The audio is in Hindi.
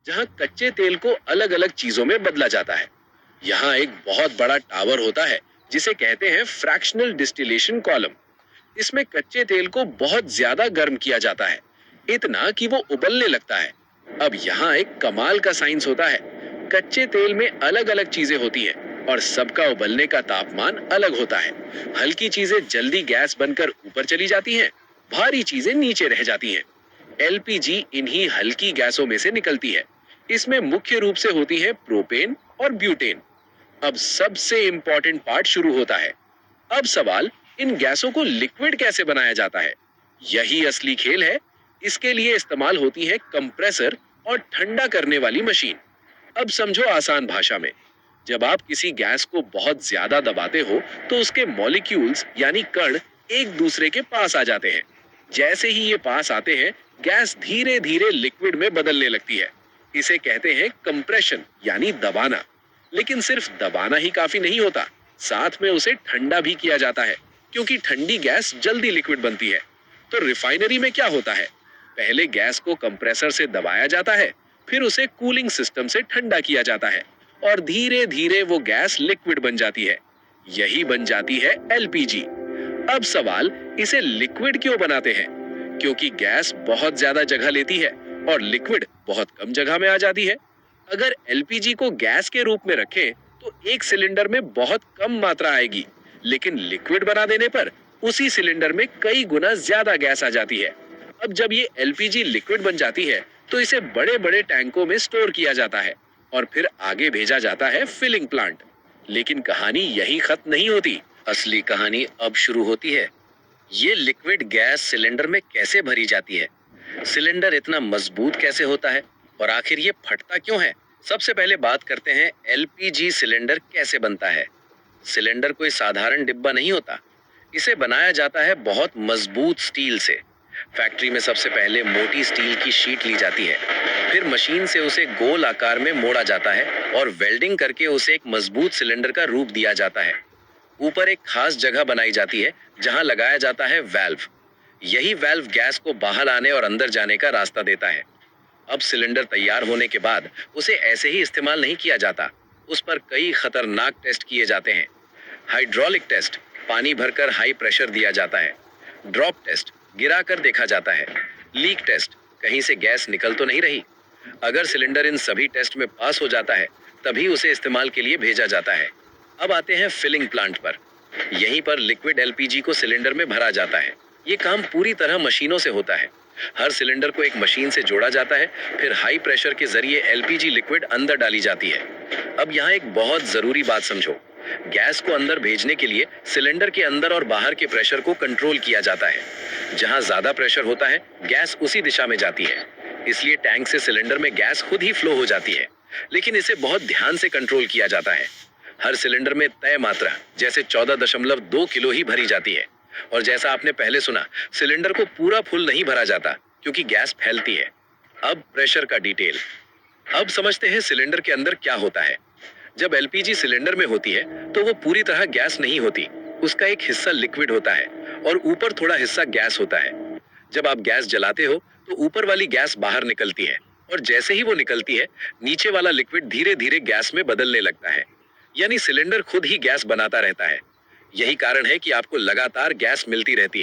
जहां कच्चे तेल को अलग अलग चीजों में बदला जाता है। यहाँ एक बहुत बड़ा टावर होता है जिसे कहते हैं फ्रैक्शनल डिस्टिलेशन कॉलम। इसमें कच्चे तेल को बहुत ज्यादा गर्म किया जाता है, इतना कि वो उबलने लगता है। अब यहाँ एक कमाल का साइंस होता है। कच्चे तेल में अलग अलग चीजें होती हैं और सबका उबलने का तापमान अलग होता है। हल्की चीजें जल्दी गैस बनकर ऊपर चली जाती हैं, भारी चीजें नीचे रह जाती हैं। एलपीजी इन्हीं हल्की गैसों में से निकलती है। इसमें मुख्य रूप से होती है प्रोपेन और ब्यूटेन। अब सबसे इंपॉर्टेंट पार्ट शुरू होता है। अब सवाल, इन गैसों को लिक्विड कैसे बनाया जाता है? यही असली खेल है। इसके लिए इस्तेमाल होती है कंप्रेसर और ठंडा करने वाली मशीन। अब समझो आसान भाषा में, जब आप किसी गैस को बहुत ज्यादा दबाते हो तो उसके मॉलिक्यूल्स यानी कण एक दूसरे के पास आ जाते हैं। जैसे ही ये पास आते हैं, गैस धीरे धीरे लिक्विड में बदलने लगती है। इसे कहते हैं कंप्रेशन यानी दबाना। लेकिन सिर्फ दबाना ही काफी नहीं होता, साथ में उसे ठंडा भी किया जाता है, क्योंकि ठंडी गैस जल्दी लिक्विड बनती है। तो रिफाइनरी में क्या होता है? पहले गैस को कंप्रेसर से दबाया जाता है, फिर उसे कूलिंग सिस्टम से ठंडा किया जाता है और धीरे धीरे वो गैस लिक्विड बन जाती है। यही बन जाती है एलपीजी। अब सवाल, इसे लिक्विड क्यों बनाते हैं? क्योंकि गैस बहुत ज्यादा जगह लेती है और लिक्विड बहुत कम जगह में आ जाती है। अगर एलपीजी को गैस के रूप में रखें तो एक सिलेंडर में बहुत कम मात्रा आएगी, लेकिन लिक्विड बना देने पर उसी सिलेंडर में कई गुना ज्यादा गैस आ जाती है। अब जब ये एलपीजी लिक्विड बन जाती है तो इसे बड़े बड़े टैंकों में स्टोर किया जाता है और फिर आगे भेजा जाता है फिलिंग प्लांट। लेकिन कहानी यही खत्म नहीं होती। असली कहानी अब शुरू होती है। ये लिक्विड गैस सिलेंडर में कैसे भरी जाती है? सिलेंडर इतना मजबूत कैसे होता है और आखिर ये फटता क्यों है? सबसे पहले बात करते हैं एलपीजी सिलेंडर कैसे बनता है। सिलेंडर कोई साधारण डिब्बा नहीं होता। इसे बनाया जाता है बहुत मजबूत स्टील से। फैक्ट्री में सबसे पहले मोटी स्टील की शीट ली जाती है, फिर मशीन से उसे गोल आकार में मोड़ा जाता है और वेल्डिंग करके उसे एक मजबूत सिलेंडर का रूप दिया जाता है। ऊपर एक खास जगह बनाई जाती है जहां लगाया जाता है वाल्व। यही वाल्व गैस को बाहर आने और अंदर जाने का रास्ता देता है। अब सिलेंडर तैयार होने के बाद उसे ऐसे ही इस्तेमाल नहीं किया जाता। उस पर कई खतरनाक टेस्ट किए जाते हैं। हाइड्रोलिक टेस्ट, पानी भरकर हाई प्रेशर दिया जाता है। ड्रॉप टेस्ट, गिरा कर देखा जाता है। लीक टेस्ट, कहीं से गैस निकल तो नहीं रही। अगर सिलेंडर इन सभी टेस्ट में पास हो जाता है तभी उसे इस्तेमाल के लिए भेजा जाता है। अब आते हैं फिलिंग प्लांट पर। यहीं पर लिक्विड एलपीजी को सिलेंडर में भरा जाता है। ये काम पूरी तरह मशीनों से होता है। हर सिलेंडर को एक मशीन से जोड़ा जाता है, फिर हाई प्रेशर के जरिए एलपीजी लिक्विड अंदर डाली जाती है। अब यहाँ एक बहुत जरूरी बात समझो। गैस को अंदर भेजने के लिए सिलेंडर के अंदर और बाहर के प्रेशर को कंट्रोल किया जाता है। जहाँ ज्यादा प्रेशर होता है, गैस उसी दिशा में जाती है। इसलिए टैंक से सिलेंडर में गैस खुद ही फ्लो हो जाती है, लेकिन इसे बहुत ध्यान से कंट्रोल किया जाता है। हर सिलेंडर में तय मात्रा जैसे 14.2 किलो ही भरी जाती है। और जैसा आपने पहले सुना, सिलेंडर को पूरा फुल नहीं भरा जाता क्योंकि गैस फैलती है। अब प्रेशर का डिटेल। अब समझते हैं सिलेंडर के अंदर क्या होता है। जब एलपीजी सिलेंडर में होती है तो वो पूरी तरह गैस नहीं होती। उसका एक हिस्सा लिक्विड होता है और ऊपर थोड़ा हिस्सा गैस होता है। जब आप गैस जलाते हो तो ऊपर वाली गैस बाहर निकलती है और जैसे ही वो निकलती है, नीचे वाला लिक्विड धीरे धीरे गैस में बदलने लगता है। यानी सिलेंडर खुद ही गैस बनाता रहता है। यही कारण है कि आपको लगातार गैस मिलती रहती है।